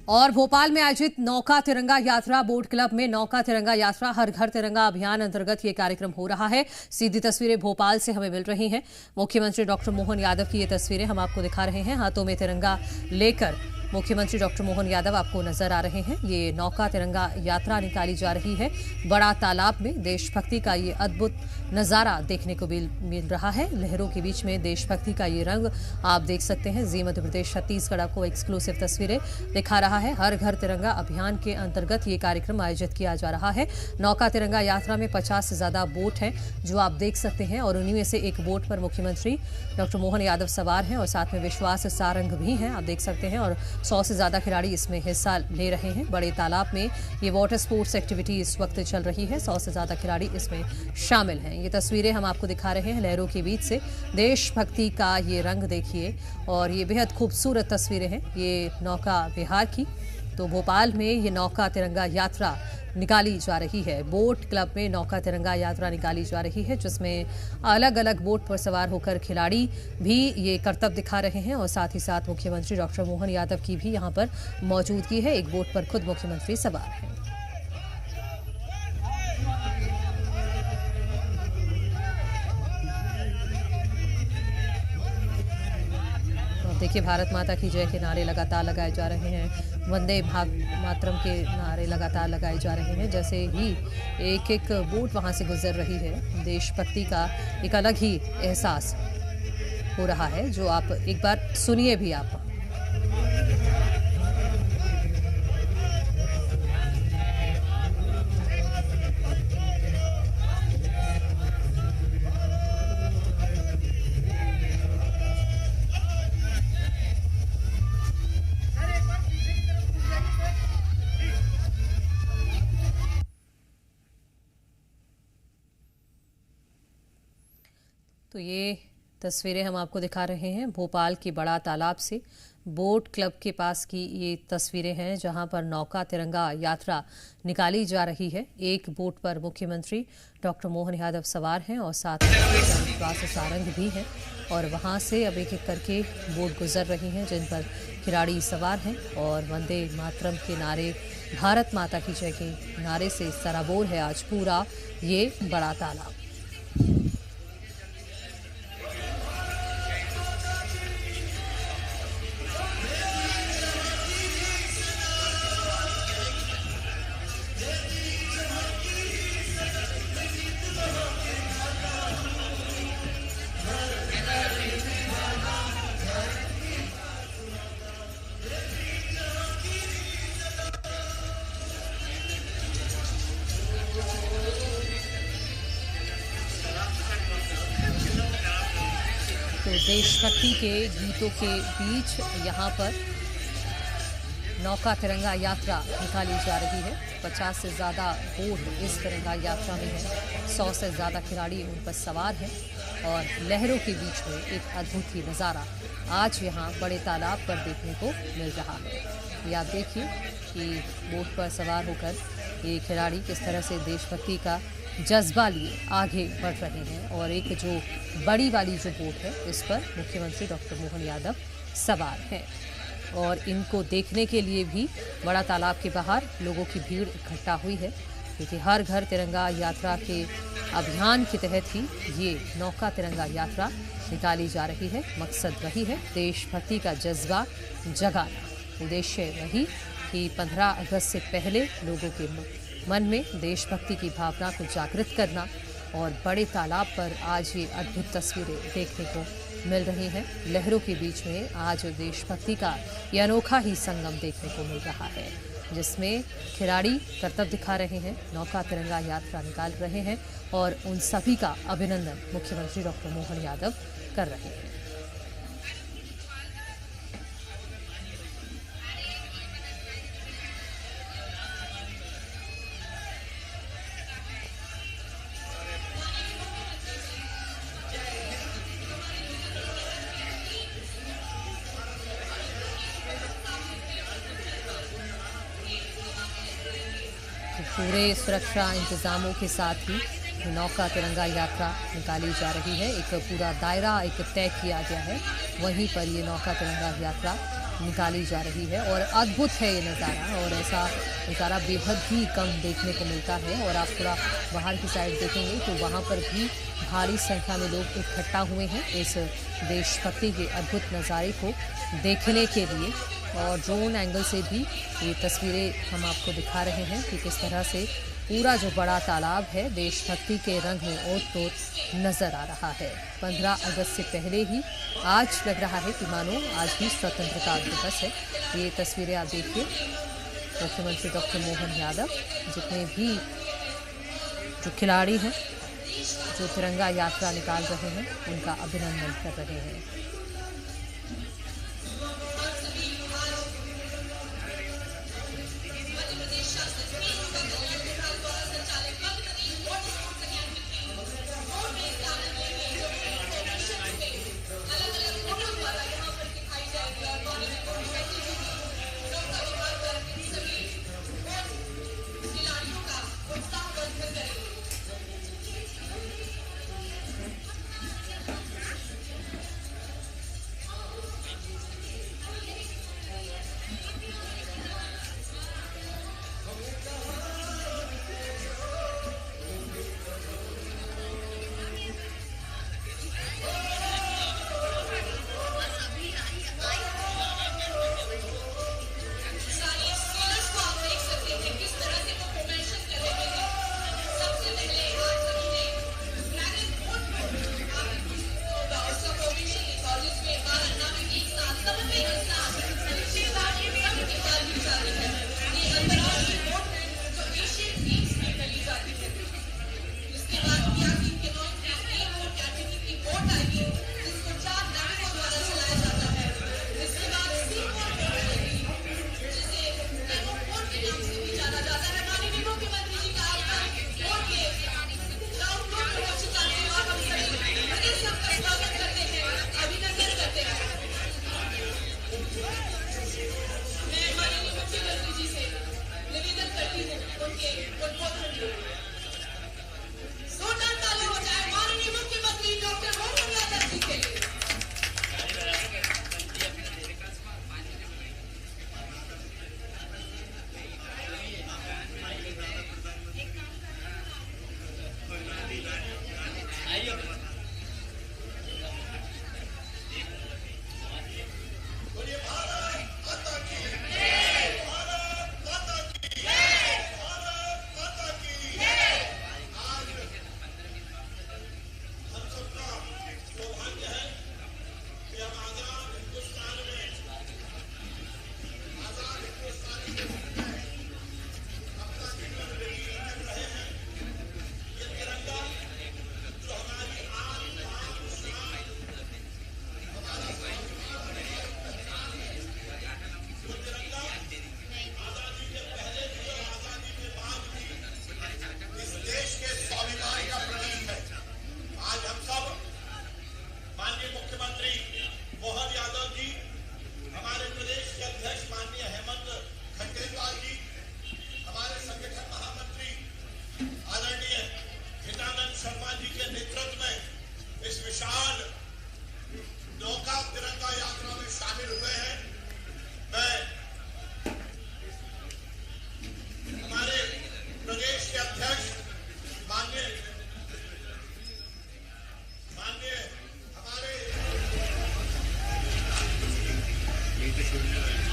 और भोपाल में आयोजित नौका तिरंगा यात्रा बोट क्लब में नौका तिरंगा यात्रा हर घर तिरंगा अभियान अंतर्गत ये कार्यक्रम हो रहा है। सीधी तस्वीरें भोपाल से हमें मिल रही हैं। मुख्यमंत्री डॉक्टर मोहन यादव की ये तस्वीरें हम आपको दिखा रहे हैं। हाथों में तिरंगा लेकर मुख्यमंत्री डॉक्टर मोहन यादव आपको नजर आ रहे हैं। ये नौका तिरंगा यात्रा निकाली जा रही है बड़ा तालाब में। देशभक्ति का ये अद्भुत नजारा देखने को मिल रहा है। लहरों के बीच में देशभक्ति का ये रंग आप देख सकते हैं। जी मध्य प्रदेश छत्तीसगढ़ आपको एक्सक्लूसिव तस्वीरें दिखा रहा है। हर घर तिरंगा अभियान के अंतर्गत ये कार्यक्रम आयोजित किया जा रहा है। नौका तिरंगा यात्रा में 50 से ज्यादा बोट हैं जो आप देख सकते हैं और उन्हीं में से एक बोट पर मुख्यमंत्री डॉक्टर मोहन यादव सवार हैं और साथ में विश्वास सारंग भी हैं, आप देख सकते हैं। और 100 से ज्यादा खिलाड़ी इसमें हिस्सा ले रहे हैं। बड़े तालाब में ये वाटर स्पोर्ट्स एक्टिविटी इस वक्त चल रही है। 100 से ज्यादा खिलाड़ी इसमें शामिल हैं। ये तस्वीरें हम आपको दिखा रहे हैं लहरों के बीच से। देशभक्ति का ये रंग देखिए और ये बेहद खूबसूरत तस्वीरें हैं ये नौका विहार की। तो भोपाल में ये नौका तिरंगा यात्रा निकाली जा रही है। बोट क्लब में नौका तिरंगा यात्रा निकाली जा रही है जिसमें अलग अलग बोट पर सवार होकर खिलाड़ी भी ये करतब दिखा रहे हैं और साथ ही साथ मुख्यमंत्री डॉक्टर मोहन यादव की भी यहाँ पर मौजूदगी है। एक बोट पर खुद मुख्यमंत्री सवार हैं। देखिए, भारत माता की जय के नारे लगातार लगाए जा रहे हैं। वंदे मातरम के नारे लगातार लगाए जा रहे हैं। जैसे ही एक एक बोट वहां से गुजर रही है, देशभक्ति का एक अलग ही एहसास हो रहा है जो आप एक बार सुनिए भी आप। तो ये तस्वीरें हम आपको दिखा रहे हैं भोपाल के बड़ा तालाब से। बोट क्लब के पास की ये तस्वीरें हैं जहां पर नौका तिरंगा यात्रा निकाली जा रही है। एक बोट पर मुख्यमंत्री डॉक्टर मोहन यादव सवार हैं और साथ में विश्वास सारंग भी हैं और वहां से अब एक एक करके बोट गुजर रही हैं जिन पर खिलाड़ी सवार हैं और वंदे मातरम के नारे, भारत माता की जय के नारे से सराबोर है आज पूरा ये बड़ा तालाब। तो देशभक्ति के गीतों के बीच यहाँ पर नौका तिरंगा यात्रा निकाली जा रही है। 50 से ज़्यादा बोट इस तिरंगा यात्रा में है। 100 से ज़्यादा खिलाड़ी उन पर सवार हैं और लहरों के बीच में एक अद्भुत ही नज़ारा आज यहाँ बड़े तालाब पर देखने को मिल रहा है। ये आप देखिए कि बोट पर सवार होकर ये खिलाड़ी किस तरह से देशभक्ति का जज्बा लिए आगे बढ़ रहे हैं और एक जो बड़ी वाली जो बोट है इस पर मुख्यमंत्री डॉक्टर मोहन यादव सवार हैं और इनको देखने के लिए भी बड़ा तालाब के बाहर लोगों की भीड़ इकट्ठा हुई है क्योंकि हर घर तिरंगा यात्रा के अभियान के तहत ही ये नौका तिरंगा यात्रा निकाली जा रही है। मकसद वही है देशभक्ति का जज्बा जगाना। उद्देश्य वही कि 15 अगस्त से पहले लोगों के मन में देशभक्ति की भावना को जागृत करना और बड़े तालाब पर आज ये अद्भुत तस्वीरें देखने को मिल रही हैं। लहरों के बीच में आज देशभक्ति का ये अनोखा ही संगम देखने को मिल रहा है जिसमें खिलाड़ी करतब दिखा रहे हैं, नौका तिरंगा यात्रा निकाल रहे हैं और उन सभी का अभिनंदन मुख्यमंत्री डॉक्टर मोहन यादव कर रहे हैं। पूरे सुरक्षा इंतजामों के साथ ही नौका तिरंगा यात्रा निकाली जा रही है। एक पूरा दायरा एक तय किया गया है, वहीं पर ये नौका तिरंगा यात्रा निकाली जा रही है और अद्भुत है ये नज़ारा। और ऐसा नज़ारा बेहद ही कम देखने को मिलता है। और आप थोड़ा बाहर की साइड देखेंगे तो वहाँ पर भी भारी संख्या में लोग इकट्ठा हुए हैं इस देशभक्ति के अद्भुत नज़ारे को देखने के लिए। और ड्रोन एंगल से भी ये तस्वीरें हम आपको दिखा रहे हैं कि किस तरह से पूरा जो बड़ा तालाब है देशभक्ति के रंग में ओत-पोत नजर आ रहा है। 15 अगस्त से पहले ही आज लग रहा है कि मानो आज भी स्वतंत्रता दिवस है। ये तस्वीरें आप देखिए, मुख्यमंत्री डॉक्टर मोहन यादव, जितने भी जो खिलाड़ी हैं जो तिरंगा यात्रा निकाल रहे हैं उनका अभिनंदन कर रहे हैं।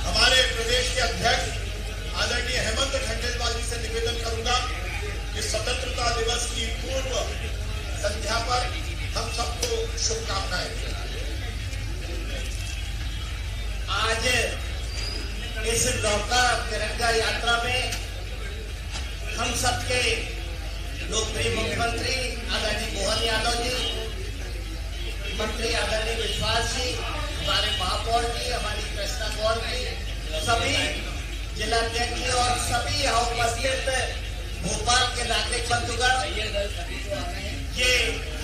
हमारे प्रदेश के अध्यक्ष आदरणीय हेमंत खंडेलवाल जी से निवेदन करूंगा कि स्वतंत्रता दिवस की पूर्व संध्या पर हम सबको शुभकामनाएं। आज इस नौका तिरंगा यात्रा में हम सबके लोकप्रिय मुख्यमंत्री आदरणीय मोहन यादव जी, मंत्री आदरणीय विश्वास जी, हमारे महापौर जी, हमारी कृष्णा गौर जी, सभी जिलाध्यक्ष और सभी यहाँ उपस्थित भोपाल के नागरिक बंधुगण, ये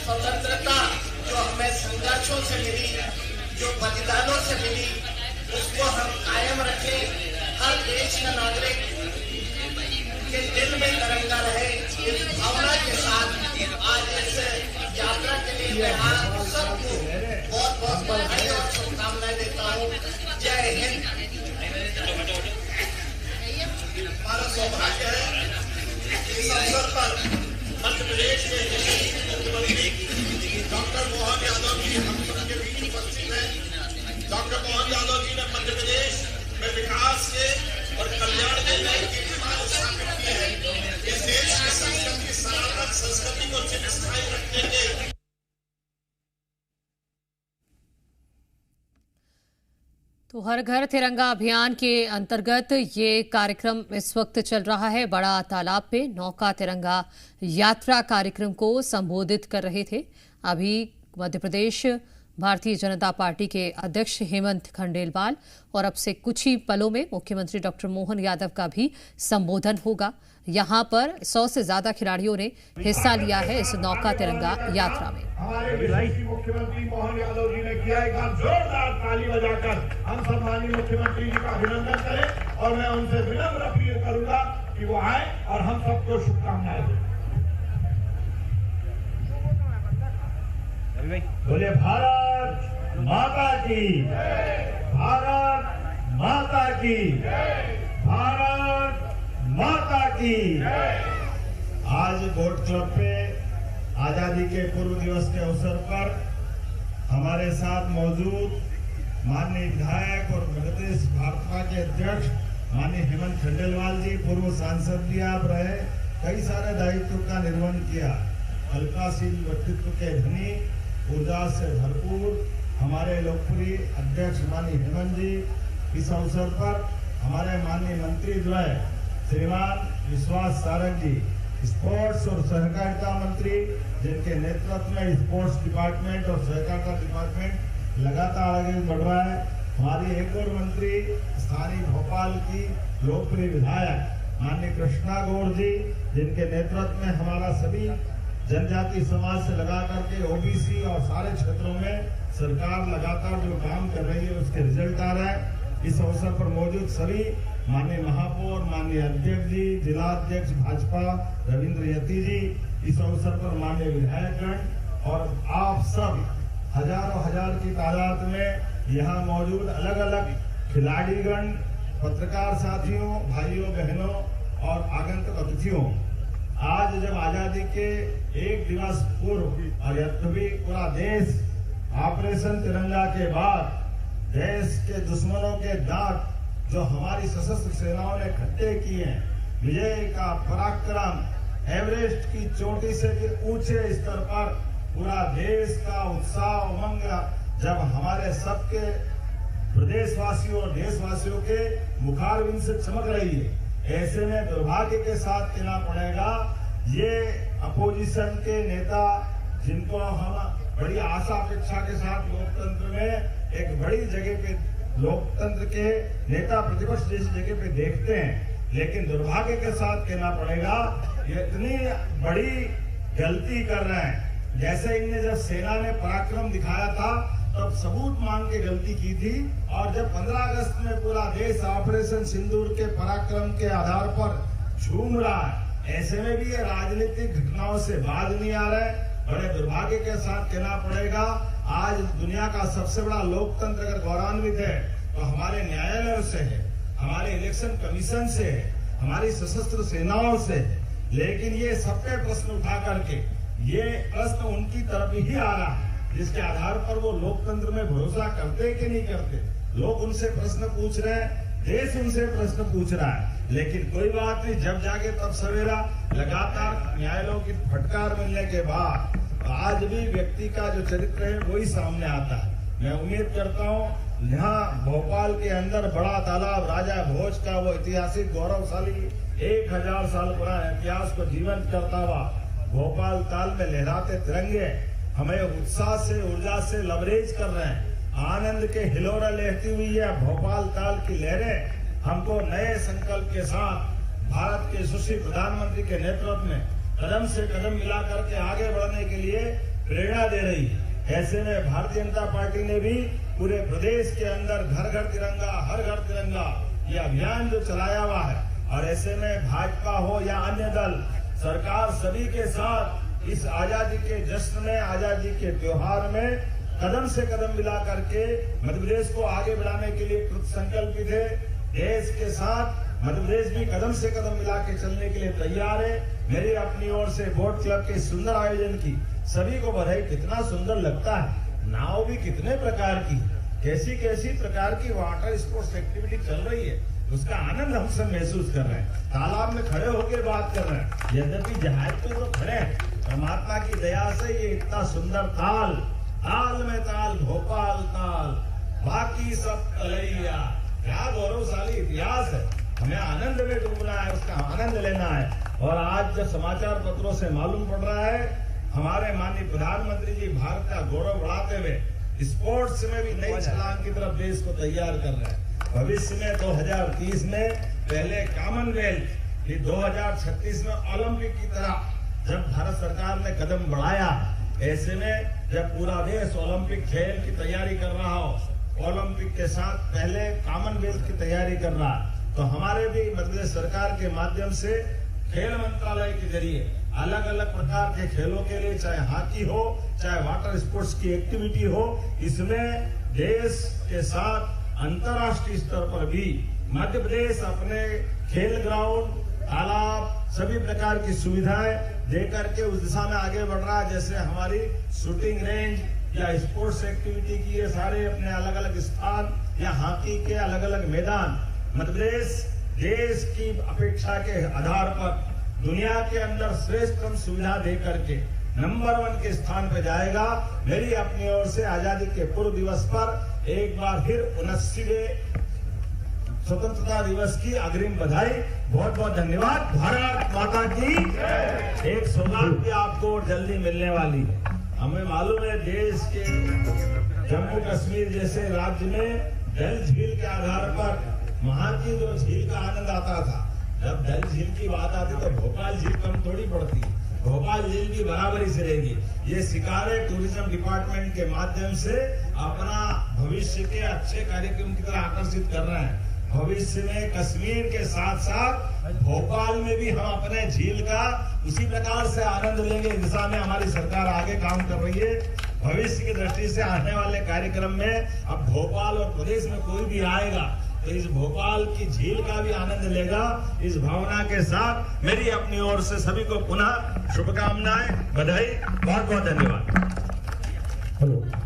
स्वतंत्रता जो हमें संघर्षों से मिली, जो बलिदानों से मिली, उसको हम कायम रखें। हर देश का नागरिक के दिल में तिरंगा रहे, इस भावना के साथ आज इस यात्रा के लिए मैं आप सबको बहुत बहुत बधाई और शुभकामनाएं देता हूँ। जय हिंद। सौभाग्य है इस अवसर पर मध्य प्रदेश के यशस्वी मुख्यमंत्री डॉक्टर मोहन यादव जी हम सबके बीच उपस्थित हैं। डॉक्टर मोहन यादव जी ने मध्य प्रदेश में विकास के और कल्याण के नए कीर्तिमान स्थापित किए हैं। इस देश की संस्कृति, सनातन संस्कृति को चिरस्थायी रखने के तो हर घर तिरंगा अभियान के अंतर्गत ये कार्यक्रम इस वक्त चल रहा है। बड़ा तालाब पे नौका तिरंगा यात्रा कार्यक्रम को संबोधित कर रहे थे अभी मध्य प्रदेश भारतीय जनता पार्टी के अध्यक्ष हेमंत खंडेलवाल, और अब से कुछ ही पलों में मुख्यमंत्री डॉक्टर मोहन यादव का भी संबोधन होगा। यहां पर 100 से ज्यादा खिलाड़ियों ने हिस्सा लिया है इस नौका तिरंगा यात्रा में। हमारे मुख्यमंत्री मोहन यादव जी ने किया, एक बार जोरदार ताली बजाकर हम सब माननीय मुख्यमंत्री जी का अभिनंदन करें और मैं उनसे विनम्र अपील करूंगा कि वो आए और हम सबको शुभकामनाएं दें। बोले भारत माता की, भारत माता की, भारत माता की। आज बोट क्लब पे आजादी के पूर्व दिवस के अवसर पर हमारे साथ मौजूद माननीय विधायक और मध्य प्रदेश भाजपा के अध्यक्ष माननीय हेमंत खंडेलवाल जी, पूर्व सांसद भी आप रहे, कई सारे दायित्व का निर्वहन किया। हल्काशील व्यक्तित्व के धनी, ऊर्जा से भरपूर हमारे लोकप्रिय अध्यक्ष माननीय हेमंत जी, इस अवसर पर हमारे माननीय मंत्री द्वय श्रीमान विश्वास सारंग जी, स्पोर्ट्स और सहकारिता मंत्री, जिनके नेतृत्व में स्पोर्ट्स डिपार्टमेंट और सहकारिता डिपार्टमेंट लगातार आगे बढ़ रहा है। हमारी एक और मंत्री स्थानीय भोपाल की लोकप्रिय विधायक माननीय कृष्णा गौड़ जी, जिनके नेतृत्व में हमारा सभी जनजाति समाज से लगा करके ओबीसी और सारे क्षेत्रों में सरकार लगातार जो काम कर रही है उसके रिजल्ट आ रहा है। इस अवसर पर मौजूद सभी माननीय महापौर, माननीय अध्यक्ष जी, जिला अध्यक्ष भाजपा रविंद्र यति जी, इस अवसर पर माननीय विधायकगण और आप सब हजारों हजार की तादाद में यहाँ मौजूद अलग अलग खिलाड़ीगण, पत्रकार साथियों, भाइयों बहनों और आगंतुक अतिथियों, आज जब आजादी के एक दिवस पूर्व और भी पूरा देश ऑपरेशन तिरंगा के बाद देश के दुश्मनों के दांत जो हमारी सशस्त्र सेनाओं ने खट्टे किए हैं, विजय का पराक्रम एवरेस्ट की चोटी से भी ऊंचे स्तर पर पूरा देश का उत्साह उमंग जब हमारे सबके प्रदेशवासियों और देशवासियों के मुखारविंद से चमक रही है, ऐसे में दुर्भाग्य के साथ कहना पड़ेगा ये अपोजिशन के नेता, जिनको हम बड़ी आशा अपेक्षा के साथ लोकतंत्र में एक बड़ी जगह पे लोकतंत्र के नेता प्रतिपक्ष जैसी जगह पे देखते हैं, लेकिन दुर्भाग्य के साथ कहना पड़ेगा ये इतनी बड़ी गलती कर रहे हैं। जैसे इनने जब सेना ने पराक्रम दिखाया था तब सबूत मांग के गलती की थी, और जब 15 अगस्त में पूरा देश ऑपरेशन सिंदूर के पराक्रम के आधार पर झूम रहा है, ऐसे में भी ये राजनीतिक घटनाओं से बाज नहीं आ रहा है। बड़े दुर्भाग्य के साथ कहना पड़ेगा आज दुनिया का सबसे बड़ा लोकतंत्र अगर गौरवान्वित है तो हमारे न्यायालयों से है, हमारे इलेक्शन कमीशन से है, हमारी सशस्त्र सेनाओं से है, लेकिन ये सबके प्रश्न उठा करके ये प्रश्न उनकी तरफ ही आ रहा है, जिसके आधार पर वो लोकतंत्र में भरोसा करते कि नहीं करते। लोग उनसे प्रश्न पूछ रहे हैं, देश उनसे प्रश्न पूछ रहा है, लेकिन कोई बात नहीं, जब जागे तब सवेरा। लगातार न्यायालयों की फटकार मिलने के बाद आज भी व्यक्ति का जो चरित्र है वही सामने आता है। मैं उम्मीद करता हूँ यहाँ भोपाल के अंदर बड़ा तालाब राजा भोज का वो ऐतिहासिक गौरवशाली 1000 साल पुराने इतिहास को जीवंत करता हुआ भोपाल ताल में लहराते तिरंगे हमें उत्साह से, ऊर्जा से लवरेज कर रहे हैं। आनंद के हिलोरा लेती हुई है भोपाल ताल की लहरें हमको नए संकल्प के साथ भारत के यशस्वी प्रधानमंत्री के नेतृत्व में कदम से कदम मिला करके आगे बढ़ने के लिए प्रेरणा दे रही है। ऐसे में भारतीय जनता पार्टी ने भी पूरे प्रदेश के अंदर घर घर तिरंगा, हर घर तिरंगा ये अभियान जो चलाया हुआ है, और ऐसे में भाजपा हो या अन्य दल, सरकार सभी के साथ इस आजादी के जश्न में, आजादी के त्योहार में कदम से कदम मिला करके मध्य प्रदेश को आगे बढ़ाने के लिए कृत संकल्पित है। देश के साथ मध्य प्रदेश भी कदम से कदम मिला के चलने के लिए तैयार है। मेरी अपनी ओर से बोट क्लब के सुंदर आयोजन की सभी को बधाई। कितना सुंदर लगता है, नाव भी कितने प्रकार की, कैसी कैसी प्रकार की वाटर स्पोर्ट्स एक्टिविटी चल रही है, उसका आनंद हम सब महसूस कर रहे हैं। तालाब में खड़े होकर बात कर रहे हैं, यद्यपि जहाज पे तो खड़े हैं, परमात्मा की दया से ये इतना सुंदर ताल, ताल में ताल, भोपाल ताल, बाकी सब तलैया, क्या गौरवशाली इतिहास है। हमें आनंद में डूबना है, उसका आनंद लेना है। और आज जब समाचार पत्रों से मालूम पड़ रहा है, हमारे माननीय प्रधानमंत्री जी भारत का गौरव बढ़ाते हुए स्पोर्ट्स में भी नई छलांग की तरफ देश को तैयार कर रहे हैं। भविष्य में 2030 में पहले कॉमनवेल्थ, फिर 2036 में ओलंपिक की तरह जब भारत सरकार ने कदम बढ़ाया, ऐसे में जब पूरा देश ओलंपिक खेल की तैयारी कर रहा हो, ओलंपिक के साथ पहले कॉमनवेल्थ की तैयारी कर रहा है, तो हमारे भी मध्य प्रदेश सरकार के माध्यम से खेल मंत्रालय के जरिए अलग अलग प्रकार के खेलों के लिए, चाहे हॉकी हो, चाहे वाटर स्पोर्ट्स की एक्टिविटी हो, इसमें देश के साथ अंतर्राष्ट्रीय स्तर पर भी मध्य प्रदेश अपने खेल ग्राउंड, तालाब, सभी प्रकार की सुविधाएं देकर के उस दिशा में आगे बढ़ रहा है। जैसे हमारी शूटिंग रेंज या स्पोर्ट्स एक्टिविटी की ये सारे अपने अलग अलग स्थान या हॉकी के अलग अलग मैदान, मध्य प्रदेश देश की अपेक्षा के आधार पर दुनिया के अंदर श्रेष्ठतम सुविधा दे करके नंबर 1 के स्थान पर जाएगा। मेरी अपनी ओर से आजादी के पूर्व दिवस पर एक बार फिर 79वें स्वतंत्रता दिवस की अग्रिम बधाई, बहुत बहुत धन्यवाद। भारत माता की एक सौगात भी आपको जल्दी मिलने वाली है। हमें मालूम है देश के जम्मू कश्मीर जैसे राज्य में डल झील के आधार पर वहां की जो झील का आनंद आता था, जब डल झील की बात आती तो भोपाल झील कम थोड़ी पड़ती, भोपाल झील भी बराबरी से रहेगी। ये शिकारे टूरिज्म डिपार्टमेंट के माध्यम से अपना भविष्य के अच्छे कार्यक्रम की तरह आकर्षित कर रहे हैं। भविष्य में कश्मीर के साथ साथ भोपाल में भी हम अपने झील का उसी प्रकार से आनंद लेंगे। इस दिशा में हमारी सरकार आगे काम कर रही है। भविष्य की दृष्टि से आने वाले कार्यक्रम में अब भोपाल और प्रदेश में कोई भी आएगा तो इस भोपाल की झील का भी आनंद लेगा। इस भावना के साथ मेरी अपनी ओर से सभी को पुनः शुभकामनाएं, बधाई, बहुत बहुत धन्यवाद। हेलो।